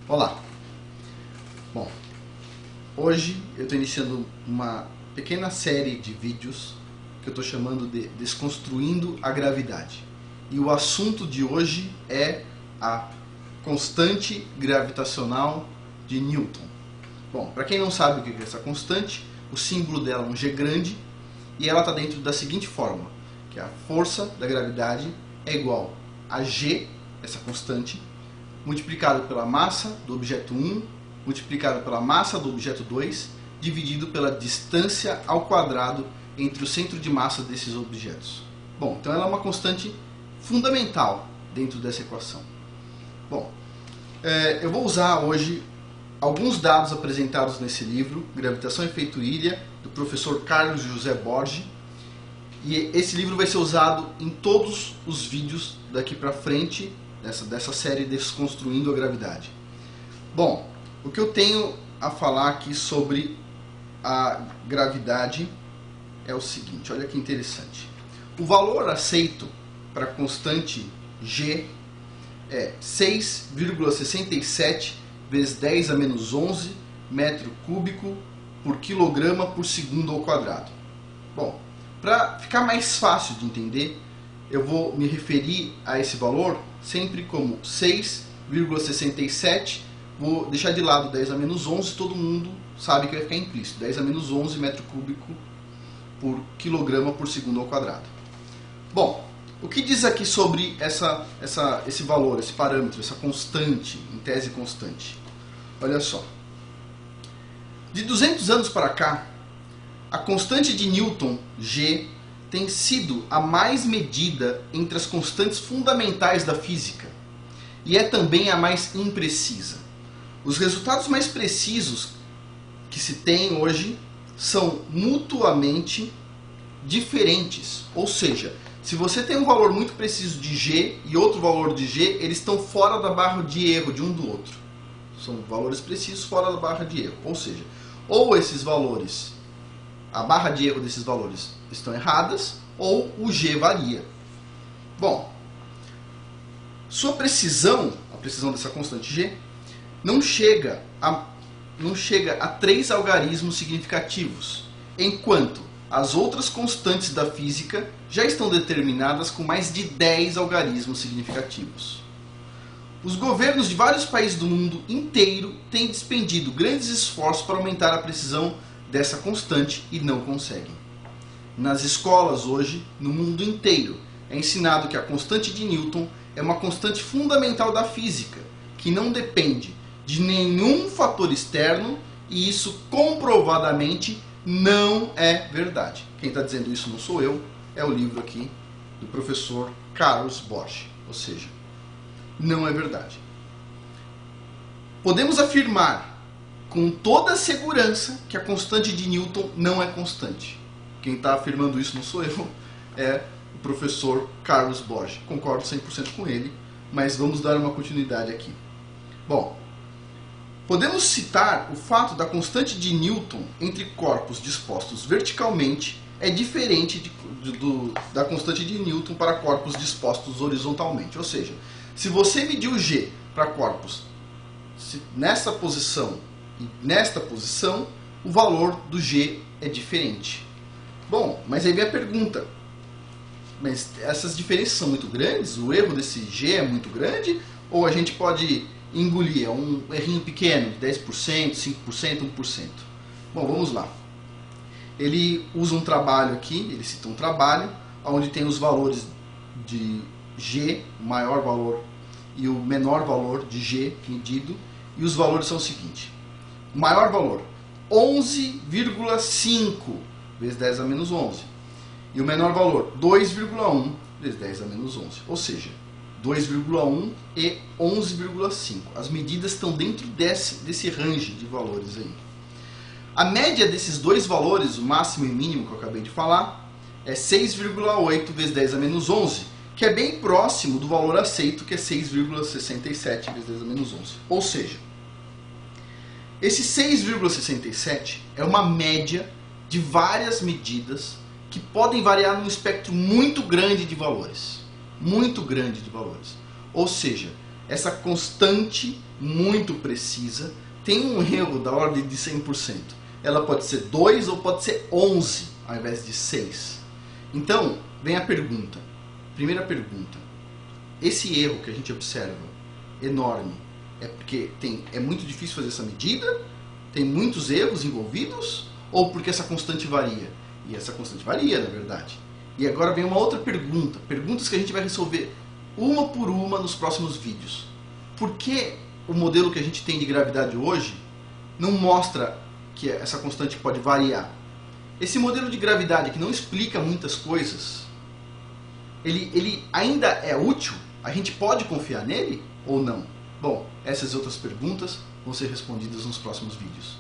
Olá! Bom, hoje eu estou iniciando uma pequena série de vídeos que eu estou chamando de Desconstruindo a Gravidade. E o assunto de hoje é a constante gravitacional de Newton. Bom, para quem não sabe o que é essa constante, o símbolo dela é um G grande e ela está dentro da seguinte fórmula, que a força da gravidade é igual a G, essa constante, multiplicado pela massa do objeto 1, multiplicado pela massa do objeto 2, dividido pela distância ao quadrado entre o centro de massa desses objetos. Bom, então ela é uma constante fundamental dentro dessa equação. Bom, eu vou usar hoje alguns dados apresentados nesse livro, Gravitação e Efeito Ilha, do professor Carlos José Borges, e esse livro vai ser usado em todos os vídeos daqui para frente dessa série Desconstruindo a Gravidade. Bom, o que eu tenho a falar aqui sobre a gravidade é o seguinte, olha que interessante. O valor aceito para a constante G é 6,67 vezes 10 a menos 11 metro cúbico por quilograma por segundo ao quadrado. Bom, para ficar mais fácil de entender, eu vou me referir a esse valor sempre como 6,67, vou deixar de lado 10 a menos 11, todo mundo sabe que vai ficar implícito, 10 a menos 11 metro cúbico por quilograma por segundo ao quadrado. Bom, o que diz aqui sobre esse valor, esse parâmetro, essa constante, em tese constante? Olha só, de 200 anos para cá, a constante de Newton, G, tem sido a mais medida entre as constantes fundamentais da física e é também a mais imprecisa. Os resultados mais precisos que se tem hoje são mutuamente diferentes, ou seja, se você tem um valor muito preciso de G e outro valor de G, eles estão fora da barra de erro de um do outro. São valores precisos fora da barra de erro, ou seja, ou esses valores, a barra de erro desses valores estão erradas, ou o G varia. Bom, sua precisão, a precisão dessa constante G, não chega a 3 algarismos significativos, enquanto as outras constantes da física já estão determinadas com mais de 10 algarismos significativos. Os governos de vários países do mundo inteiro têm despendido grandes esforços para aumentar a precisão dessa constante e não conseguem. Nas escolas hoje, no mundo inteiro, é ensinado que a constante de Newton é uma constante fundamental da física, que não depende de nenhum fator externo e isso comprovadamente não é verdade. Quem está dizendo isso não sou eu, é o livro aqui do professor Carlos Borges, ou seja, não é verdade. Podemos afirmar com toda a segurança que a constante de Newton não é constante. Quem está afirmando isso não sou eu, é o professor Carlos Borges. Concordo 100% com ele, mas vamos dar uma continuidade aqui. Bom, podemos citar o fato da constante de Newton entre corpos dispostos verticalmente é diferente da constante de Newton para corpos dispostos horizontalmente. Ou seja, se você medir o G para corpos nessa posição e nesta posição, o valor do G é diferente. Bom, mas aí vem a pergunta, mas essas diferenças são muito grandes? O erro desse G é muito grande? Ou a gente pode engolir, é um errinho pequeno, de 10%, 5%, 1%? Bom, vamos lá. Ele usa um trabalho aqui, ele cita um trabalho, onde tem os valores de G, o maior valor, e o menor valor de G medido, e os valores são o seguinte. O maior valor, 11,5 vezes 10 a menos 11. E o menor valor, 2,1 vezes 10 a menos 11. Ou seja, 2,1 e 11,5. As medidas estão dentro desse range de valores aí. A média desses dois valores, o máximo e mínimo que eu acabei de falar, é 6,8 vezes 10 a menos 11, que é bem próximo do valor aceito, que é 6,67 vezes 10 a menos 11. Ou seja, esse 6,67 é uma média de várias medidas que podem variar num espectro muito grande de valores. Muito grande de valores. Ou seja, essa constante muito precisa tem um erro da ordem de 100%. Ela pode ser 2 ou pode ser 11 ao invés de 6. Então, vem a pergunta. Primeira pergunta. Esse erro que a gente observa, enorme, é porque é muito difícil fazer essa medida? Tem muitos erros envolvidos? Ou porque essa constante varia? E essa constante varia, na verdade. E agora vem uma outra pergunta. Perguntas que a gente vai resolver uma por uma nos próximos vídeos. Por que o modelo que a gente tem de gravidade hoje não mostra que essa constante pode variar? Esse modelo de gravidade que não explica muitas coisas, ele ainda é útil? A gente pode confiar nele ou não? Bom, essas e outras perguntas vão ser respondidas nos próximos vídeos.